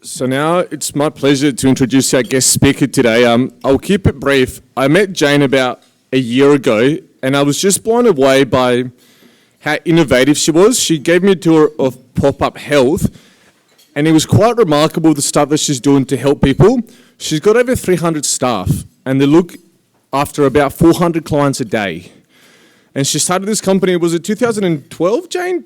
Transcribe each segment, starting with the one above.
So now it's my pleasure to introduce our guest speaker today. I'll keep it brief. I met Jane about a year ago, and I was just blown away by how innovative she was. She gave me a tour of Pop-Up Health, and it was quite remarkable the stuff that she's doing to help people. She's got over 300 staff, and they look after about 400 clients a day. And she started this company, was it 2012, Jane?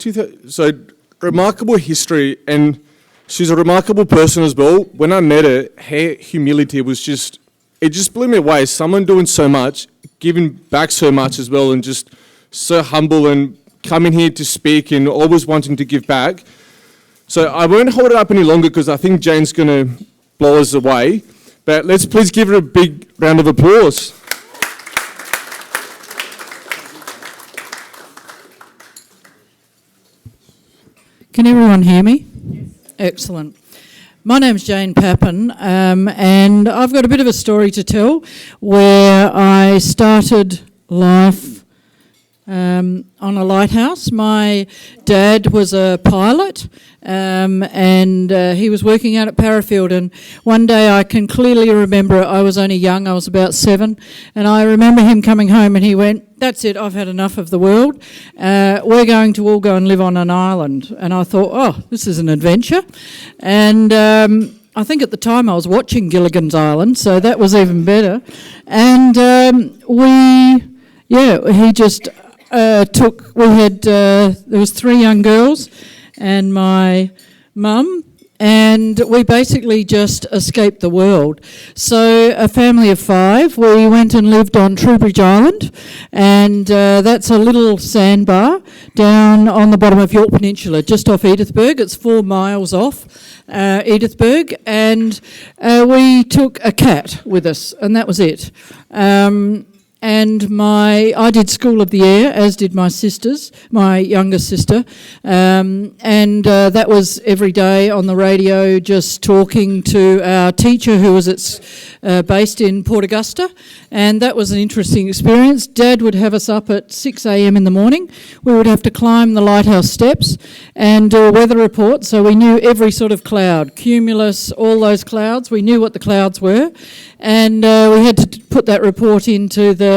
So remarkable history, and she's a remarkable person as well. When I met her, her humility was just, it just blew me away. Someone doing so much, giving back so much as well, and just so humble and coming here to speak and always wanting to give back. So I won't hold it up any longer because I think Jane's going to blow us away. But let's please give her a big round of applause. Can everyone hear me? Yes. Excellent. My name's Jane Pappin, and I've got a bit of a story to tell where I started life on a lighthouse. My dad was a pilot, and he was working out at Parafield, and one day I can clearly remember I was only young, I was about 7, and I remember him coming home and he went, "That's it, I've had enough of the world. We're going to all go and live on an island." And I thought, oh, this is an adventure. And I think at the time I was watching Gilligan's Island, so that was even better. And he just there was 3 young girls and my mum, and we basically just escaped the world. So a family of 5, we went and lived on Trowbridge Island, and that's a little sandbar down on the bottom of York Peninsula, just off Edithburgh. It's 4 miles off Edithburgh, and we took a cat with us, and that was it. And I did School of the Air, as did my sisters, my younger sister, and that was every day on the radio, just talking to our teacher who was based in Port Augusta, and that was an interesting experience. Dad would have us up at 6 a.m. in the morning. We would have to climb the Lighthouse steps and do a weather report, so we knew every sort of cloud, cumulus, all those clouds. We knew what the clouds were, and we had to put that report into the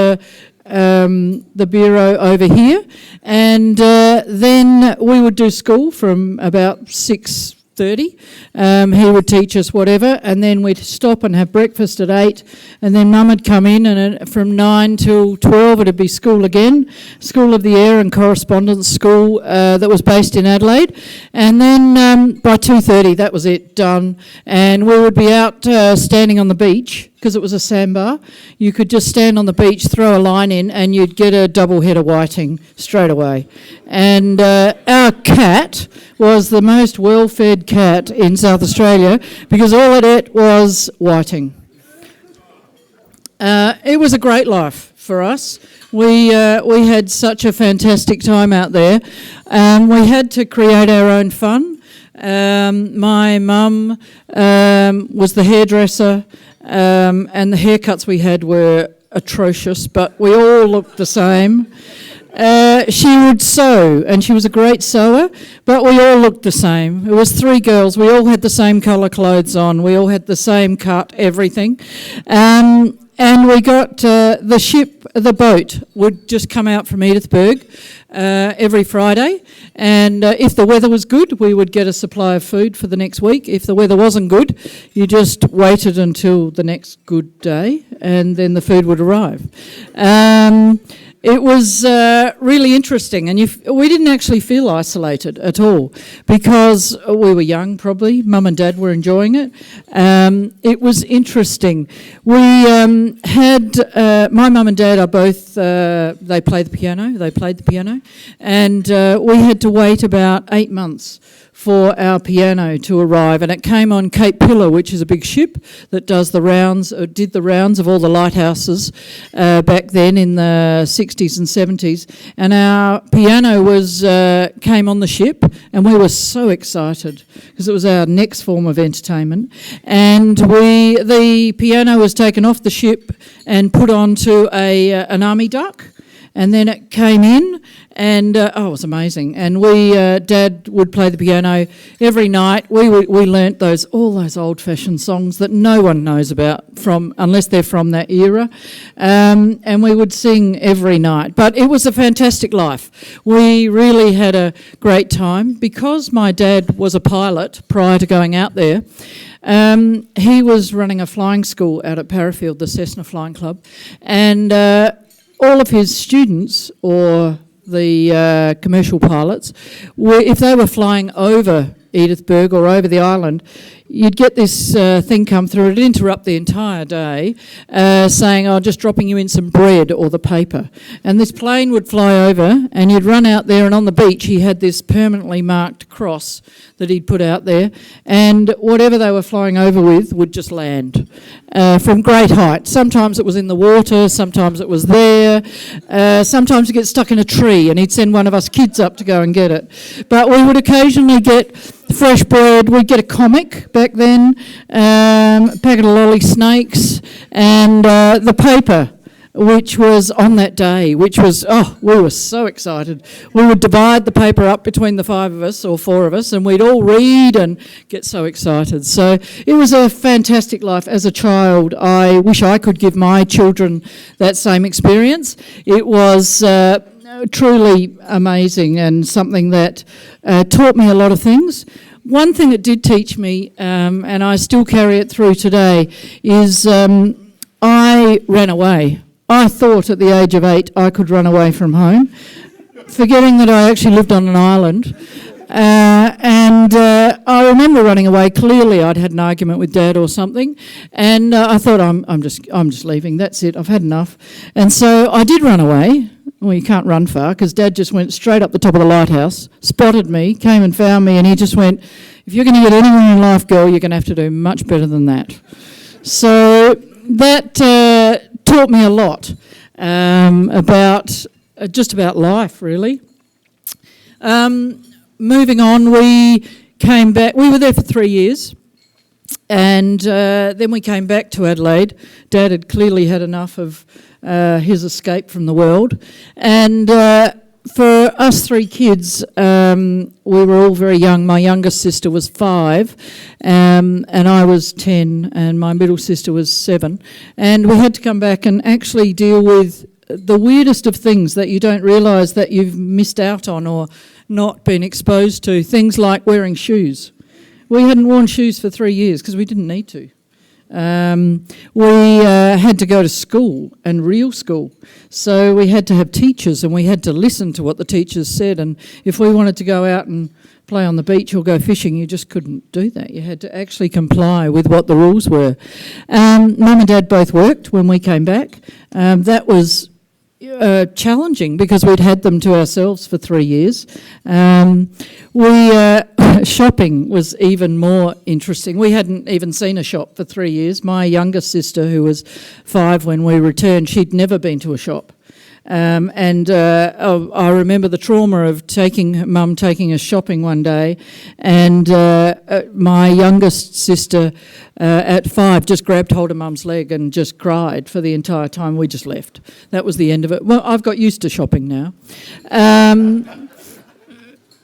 bureau over here, and then we would do school from about 6:30. He would teach us whatever, and then we'd stop and have breakfast at 8, and then Mum would come in, and from 9 till 12 it'd be school again, School of the Air and Correspondence School that was based in Adelaide, and then by 2:30 that was it, done, and we would be out standing on the beach. Because it was a sandbar, you could just stand on the beach, throw a line in, and you'd get a double head of whiting straight away. And our cat was the most well-fed cat in South Australia because all it ate was whiting. It was a great life for us. We had such a fantastic time out there. We had to create our own fun. My mum was the hairdresser. And the haircuts we had were atrocious, but we all looked the same. She would sew, and she was a great sewer, but we all looked the same. It was 3 girls. We all had the same colour clothes on. We all had the same cut, everything. And we got the boat would just come out from Edithburgh every Friday, and if the weather was good, we would get a supply of food for the next week. If the weather wasn't good, you just waited until the next good day, and then the food would arrive. It was really interesting, and we didn't actually feel isolated at all because we were young, probably. Mum and Dad were enjoying it. It was interesting. We had my mum and dad are both they played the piano, and we had to wait about 8 months for our piano to arrive, and it came on Cape Pillar, which is a big ship that did the rounds of all the lighthouses back then in the 60s and 70s, and our piano came on the ship, and we were so excited because it was our next form of entertainment, and the piano was taken off the ship and put onto an army duck, and then it came in, and it was amazing. And Dad would play the piano every night. We learnt all those old-fashioned songs that no one knows about unless they're from that era, and we would sing every night. But it was a fantastic life. We really had a great time because my dad was a pilot prior to going out there. He was running a flying school out at Parafield, the Cessna Flying Club, and all of his students, or the commercial pilots, if they were flying over Edithburgh or over the island, you'd get this thing come through. It'd interrupt the entire day, saying, just dropping you in some bread or the paper. And this plane would fly over, and you'd run out there, and on the beach he had this permanently marked cross that he'd put out there, and whatever they were flying over with would just land from great height. Sometimes it was in the water, sometimes it was there, sometimes it gets stuck in a tree, and he'd send one of us kids up to go and get it. But we would occasionally get fresh bread. We'd get a comic back then, a packet of lolly snakes, and the paper, which was on that day, which was, we were so excited. We would divide the paper up between the 5 of us or 4 of us, and we'd all read and get so excited. So it was a fantastic life. As a child, I wish I could give my children that same experience. It was truly amazing, and something that taught me a lot of things. One thing it did teach me, and I still carry it through today, is I ran away. I thought at the age of 8 I could run away from home, forgetting that I actually lived on an island. And I remember running away. Clearly I'd had an argument with Dad or something, and I thought, I'm just leaving, that's it, I've had enough. And so I did run away. Well, you can't run far, because Dad just went straight up the top of the lighthouse, spotted me, came and found me, and he just went, if you're going to get anywhere in life, girl, you're going to have to do much better than that. So that taught me a lot about life, really. Moving on, we came back. We were there for 3 years, and then we came back to Adelaide. Dad had clearly had enough of his escape from the world, and for us 3 kids, we were all very young. My youngest sister was 5, and I was 10, and my middle sister was 7, and we had to come back and actually deal with the weirdest of things that you don't realise that you've missed out on or not been exposed to, things like wearing shoes. We hadn't worn shoes for 3 years because we didn't need to. We had to go to school, and real school, so we had to have teachers, and we had to listen to what the teachers said, and if we wanted to go out and play on the beach or go fishing, you just couldn't do that. You had to actually comply with what the rules were. Mum and Dad both worked when we came back. That was challenging because we'd had them to ourselves for 3 years. Shopping was even more interesting. We hadn't even seen a shop for 3 years. My youngest sister, who was 5 when we returned, she'd never been to a shop. I remember the trauma of Mum taking us shopping one day, and my youngest sister at 5 just grabbed hold of Mum's leg and just cried for the entire time. We just left. That was the end of it. Well, I've got used to shopping now.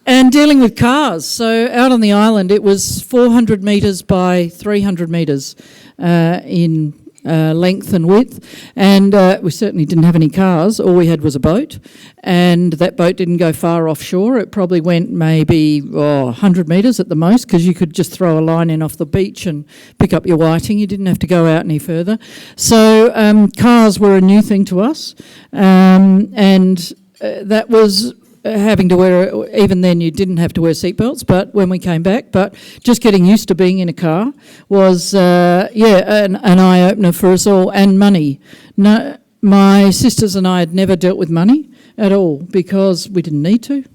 And dealing with cars. So out on the island, it was 400 metres by 300 metres in length and width, and we certainly didn't have any cars. All we had was a boat, and that boat didn't go far offshore. It probably went maybe 100 metres at the most, because you could just throw a line in off the beach and pick up your whiting. You didn't have to go out any further. So cars were a new thing to us, and that was having to wear, even then you didn't have to wear seatbelts, but when we came back, but just getting used to being in a car was, an eye-opener for us all. And money. No, my sisters and I had never dealt with money at all because we didn't need to.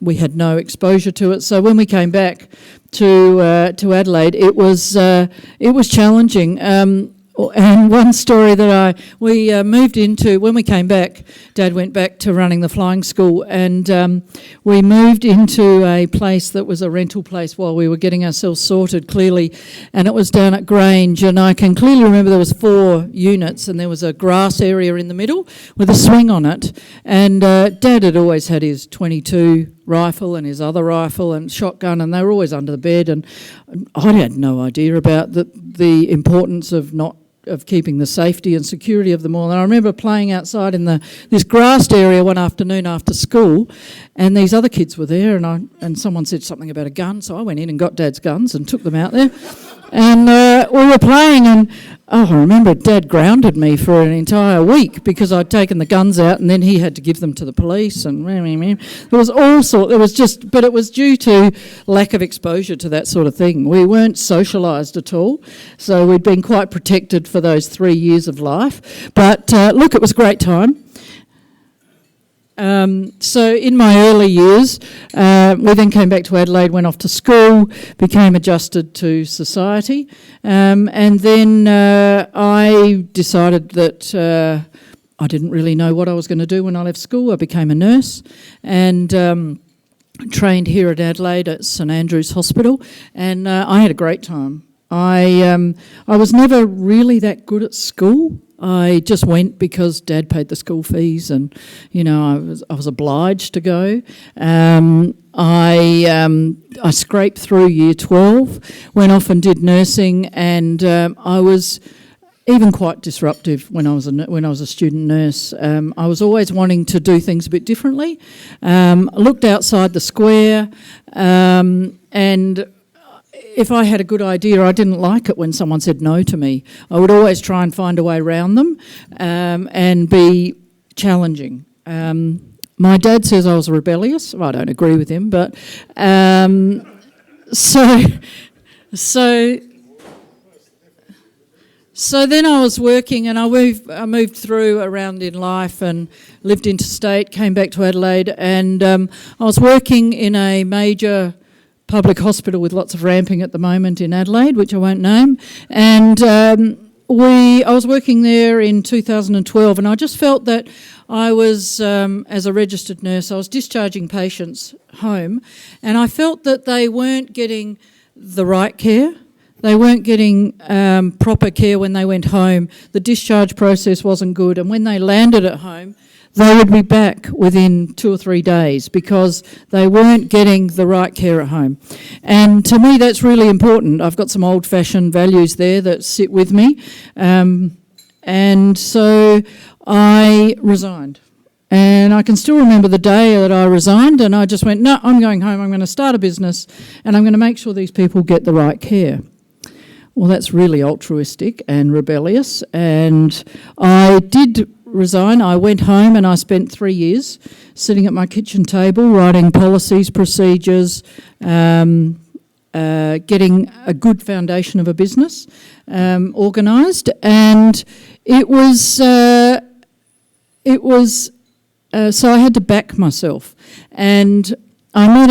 We had no exposure to it. So when we came back to Adelaide, it was challenging. And one story that we moved into, when we came back, Dad went back to running the flying school, and we moved into a place that was a rental place while we were getting ourselves sorted, clearly, and it was down at Grange, and I can clearly remember there was 4 units, and there was a grass area in the middle with a swing on it, and Dad had always had his .22 rifle and his other rifle and shotgun, and they were always under the bed, and I had no idea about the importance of keeping the safety and security of them all. And I remember playing outside in this grassed area one afternoon after school, and these other kids were there, and someone said something about a gun, so I went in and got Dad's guns and took them out there. And we were playing, and I remember Dad grounded me for an entire week because I'd taken the guns out, and then he had to give them to the police, and there was all sorts. But it was due to lack of exposure to that sort of thing. We weren't socialised at all, so we'd been quite protected for those 3 years of life. But look, it was a great time. So in my early years, we then came back to Adelaide, went off to school, became adjusted to society, and then I decided that I didn't really know what I was going to do when I left school. I became a nurse and trained here at Adelaide at St Andrew's Hospital, and I had a great time. I was never really that good at school. I just went because Dad paid the school fees, and I was obliged to go. I scraped through year 12, went off and did nursing, and I was even quite disruptive when I was a student nurse. I was always wanting to do things a bit differently. I looked outside the square, and if I had a good idea, I didn't like it when someone said no to me. I would always try and find a way around them and be challenging. My dad says I was rebellious. Well, I don't agree with him, but so then I was working, and I moved through around in life and lived interstate, came back to Adelaide, and I was working in a major public hospital with lots of ramping at the moment in Adelaide, which I won't name, and I was working there in 2012, and I just felt that I was, as a registered nurse, I was discharging patients home, and I felt that they weren't getting the right care. They weren't getting proper care when they went home. The discharge process wasn't good, and when they landed at home, they would be back within 2 or 3 days because they weren't getting the right care at home. And to me, that's really important. I've got some old-fashioned values there that sit with me. And so I resigned. And I can still remember the day that I resigned, and I just went, no, I'm going home, I'm going to start a business, and I'm going to make sure these people get the right care. Well, that's really altruistic and rebellious, and I did resign. I went home and I spent 3 years sitting at my kitchen table writing policies, procedures, getting a good foundation of a business organised, and it was so I had to back myself, and I met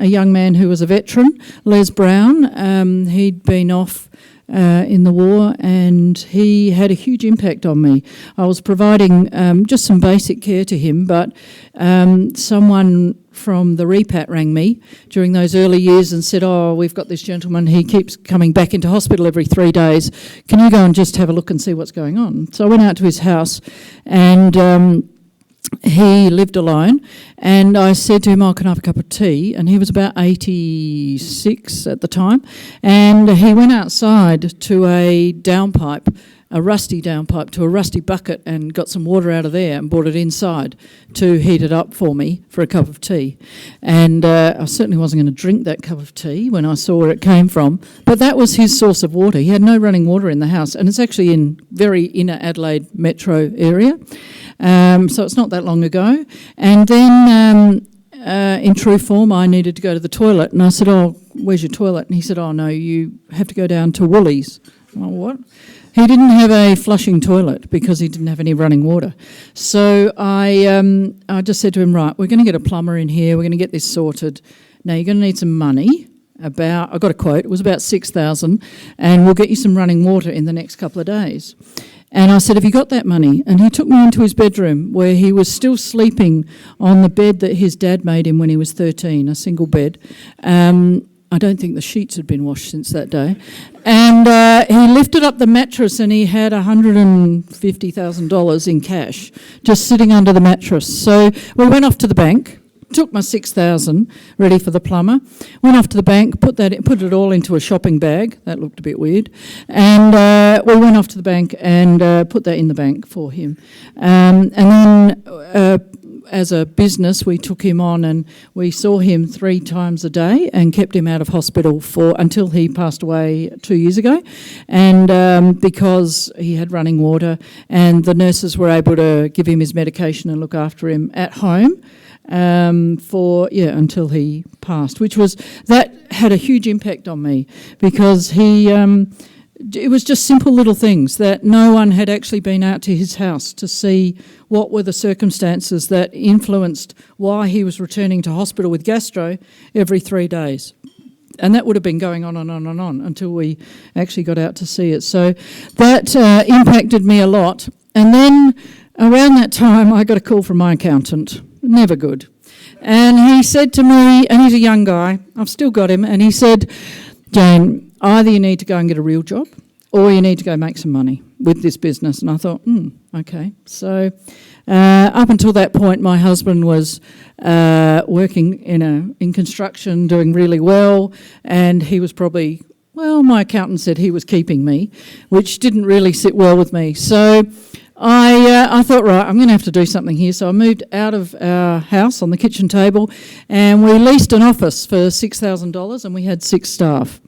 a young man who was a veteran, Les Brown. He'd been off in the war, and he had a huge impact on me. I was providing just some basic care to him, but someone from the repat rang me during those early years and said, we've got this gentleman, he keeps coming back into hospital every 3 days. Can you go and just have a look and see what's going on? So I went out to his house, and he lived alone, and I said to him, can I have a cup of tea? And he was about 86 at the time, and he went outside to a downpipe, a rusty downpipe, to a rusty bucket, and got some water out of there and brought it inside to heat it up for me for a cup of tea. And I certainly wasn't going to drink that cup of tea when I saw where it came from, but that was his source of water. He had no running water in the house, and it's actually in very inner Adelaide metro area. So it's not that long ago. And then in true form, I needed to go to the toilet. And I said, where's your toilet? And he said, no, you have to go down to Woolies. Well, what? He didn't have a flushing toilet because he didn't have any running water. So I just said to him, right, we're going to get a plumber in here. We're going to get this sorted. Now, you're going to need some money. I got a quote, it was about 6,000, and we'll get you some running water in the next couple of days. And I said, have you got that money? And he took me into his bedroom where he was still sleeping on the bed that his dad made him when he was 13, a single bed. I don't think the sheets had been washed since that day. And he lifted up the mattress and he had $150,000 in cash just sitting under the mattress. So we went off to the bank, took my 6,000 ready for the plumber, went off to the bank, put it all into a shopping bag. That looked a bit weird. And we went off to the bank and put that in the bank for him. And then as a business, we took him on and we saw him 3 times a day and kept him out of hospital until he passed away 2 years ago. And because he had running water, and the nurses were able to give him his medication and look after him at home until he passed, that had a huge impact on me, because it was just simple little things that no one had actually been out to his house to see what were the circumstances that influenced why he was returning to hospital with gastro every 3 days. And that would have been going on and on and on until we actually got out to see it. So that impacted me a lot. And then around that time, I got a call from my accountant. Never good. And he said to me, and he's a young guy, I've still got him, and he said, Jane, either you need to go and get a real job or you need to go make some money with this business. And I thought, okay. So up until that point, my husband was working in construction, doing really well, and he was probably, my accountant said he was keeping me, which didn't really sit well with me. So I thought, right, I'm going to have to do something here. So I moved out of our house on the kitchen table and we leased an office for $6,000 and we had 6 staff.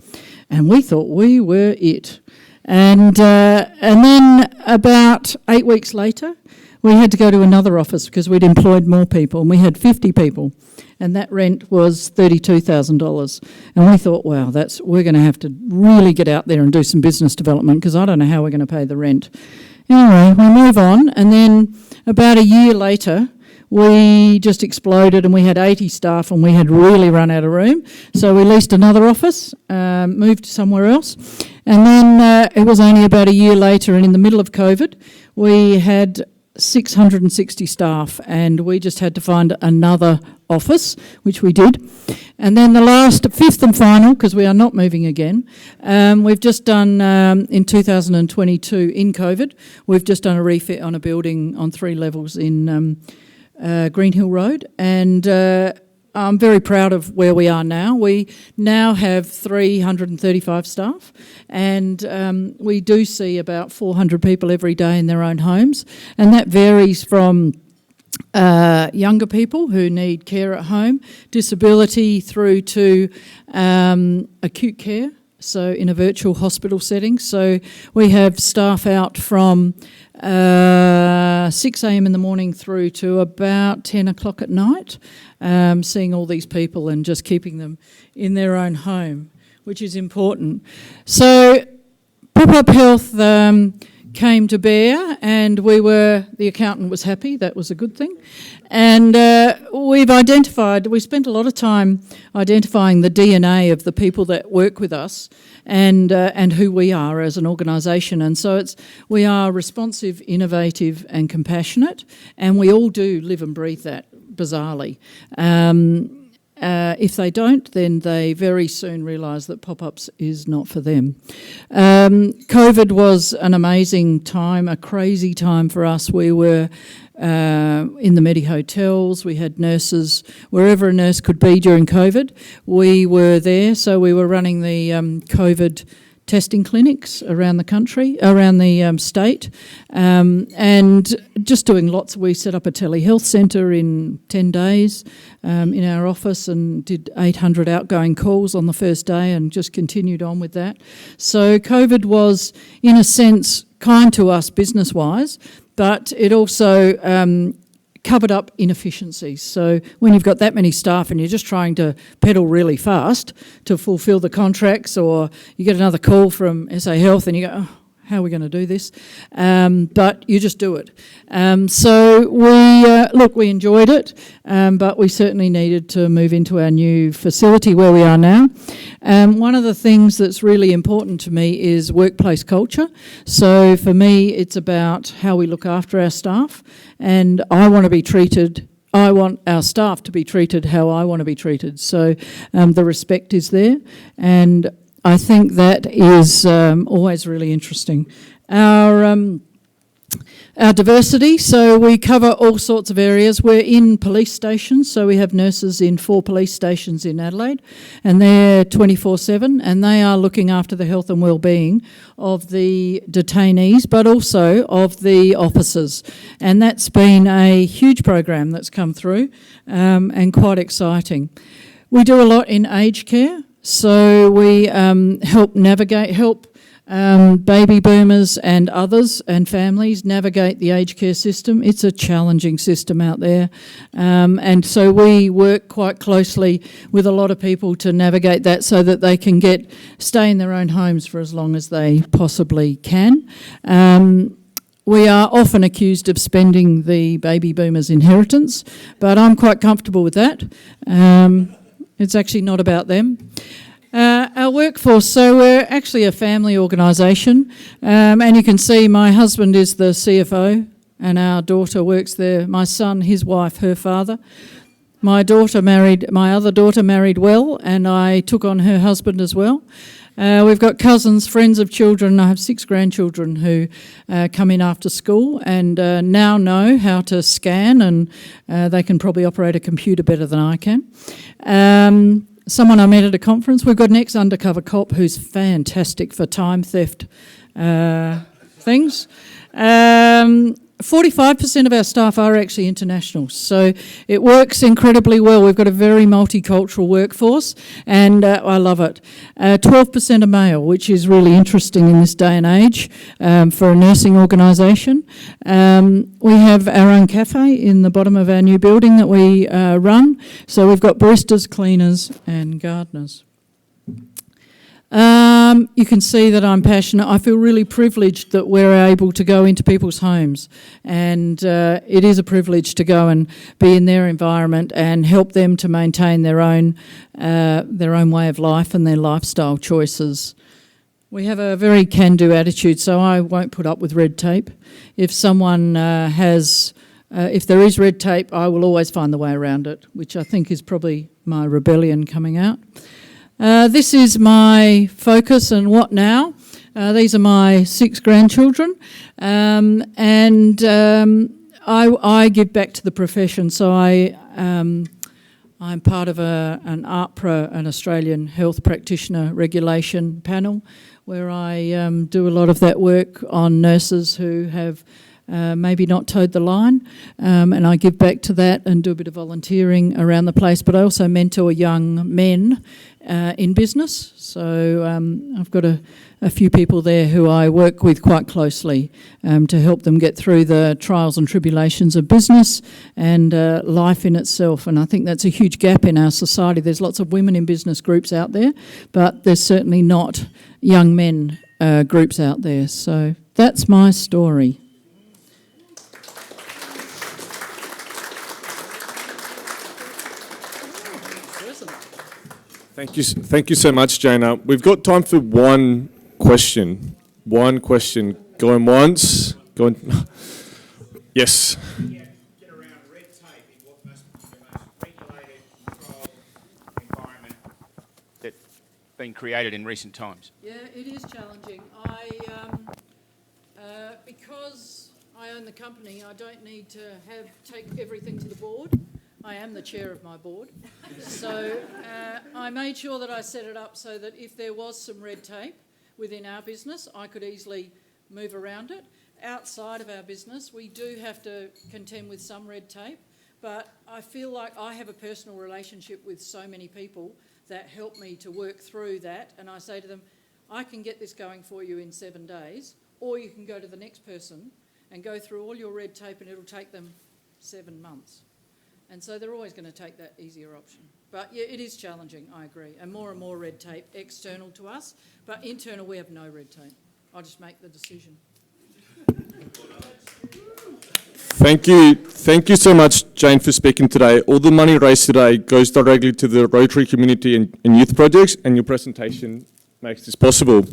And we thought we were it. And then about 8 weeks later, we had to go to another office because we'd employed more people, and we had 50 people, and that rent was $32,000. And we thought, wow, we're going to have to really get out there and do some business development, because I don't know how we're going to pay the rent. Anyway, we move on, and then about a year later, we just exploded and we had 80 staff and we had really run out of room. So we leased another office, moved somewhere else. And then it was only about a year later, and in the middle of COVID, we had 660 staff and we just had to find another office, which we did. And then the last, 5th and final, because we are not moving again, we've just done, in 2022, in COVID, we've just done a refit on a building on 3 levels in Green Hill Road, and I'm very proud of where we are now. We now have 335 staff, and we do see about 400 people every day in their own homes, and that varies from younger people who need care at home, disability, through to acute care, so in a virtual hospital setting. So we have staff out from 6 a.m. in the morning through to about 10 o'clock at night, seeing all these people and just keeping them in their own home, which is important. So Pop-Up Health came to bear, and the accountant was happy. That was a good thing. And we spent a lot of time identifying the DNA of the people that work with us and who we are as an organisation. And so we are responsive, innovative and compassionate, and we all do live and breathe that, bizarrely. If they don't, then they very soon realise that pop-ups is not for them. COVID was an amazing time, a crazy time for us. We were in the Medi hotels. We had nurses wherever a nurse could be during COVID. We were there, so we were running the COVID testing clinics around the country, around the state, and just doing lots. We set up a telehealth centre in 10 days in our office and did 800 outgoing calls on the first day and just continued on with that. So COVID was, in a sense, kind to us business-wise, but it also covered up inefficiencies. So when you've got that many staff and you're just trying to pedal really fast to fulfil the contracts, or you get another call from SA Health and you go, oh, how are we going to do this? But you just do it. So we enjoyed it, but we certainly needed to move into our new facility where we are now. One of the things that's really important to me is workplace culture. So for me, it's about how we look after our staff, and I want our staff to be treated how I want to be treated. So the respect is there, and I think that is always really interesting. Our diversity, so we cover all sorts of areas. We're in police stations, so we have nurses in 4 police stations in Adelaide, and they're 24/7, and they are looking after the health and well-being of the detainees, but also of the officers. And that's been a huge program that's come through, and quite exciting. We do a lot in aged care, so we help baby boomers and others and families navigate the aged care system. It's a challenging system out there, and so we work quite closely with a lot of people to navigate that so that they can stay in their own homes for as long as they possibly can. We are often accused of spending the baby boomers' inheritance, but I'm quite comfortable with that. It's actually not about them. Our workforce, so we're actually a family organisation, and you can see my husband is the CFO and our daughter works there, my son, his wife, her father. My other daughter married well, and I took on her husband as well. We've got cousins, friends of children. I have 6 grandchildren who come in after school and now know how to scan, and they can probably operate a computer better than I can. Someone I met at a conference, we've got an ex-undercover cop who's fantastic for time theft things. 45% of our staff are actually international, so it works incredibly well. We've got a very multicultural workforce, and I love it. 12% are male, which is really interesting in this day and age for a nursing organisation. We have our own cafe in the bottom of our new building that we run, so we've got baristas, cleaners and gardeners. You can see that I'm passionate. I feel really privileged that we're able to go into people's homes, and it is a privilege to go and be in their environment and help them to maintain their own way of life and their lifestyle choices. We have a very can-do attitude, so I won't put up with red tape. If someone if there is red tape, I will always find the way around it, which I think is probably my rebellion coming out. This is my focus and what now. These are my 6 grandchildren, and I give back to the profession. So I'm part of an AHPRA, an Australian Health Practitioner Regulation panel, where I do a lot of that work on nurses who have maybe not towed the line, and I give back to that and do a bit of volunteering around the place. But I also mentor young men in business, so I've got a few people there who I work with quite closely to help them get through the trials and tribulations of business and life in itself. And I think that's a huge gap in our society. There's lots of women in business groups out there, but there's certainly not young men groups out there. So that's my story. Thank you so much, Jana. We've got time for one question. One question. Going once. Going. Yes. Get around red tape in what must be the most regulated, controlled environment that's been created in recent times. Yeah, it is challenging. Because I own the company, I don't need to take everything to the board. I am the chair of my board. So I made sure that I set it up so that if there was some red tape within our business, I could easily move around it. Outside of our business, we do have to contend with some red tape, but I feel like I have a personal relationship with so many people that help me to work through that, and I say to them, I can get this going for you in 7 days, or you can go to the next person and go through all your red tape and it'll take them 7 months. And so they're always going to take that easier option. But yeah, it is challenging, I agree. And more red tape external to us. But internal, we have no red tape. I'll just make the decision. Thank you so much, Jane, for speaking today. All the money raised today goes directly to the Rotary community and youth projects, and your presentation makes this possible.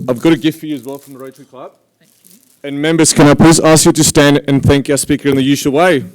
I've got a gift for you as well from the Rotary Club. Thank you. And members, can I please ask you to stand and thank our speaker in the usual way?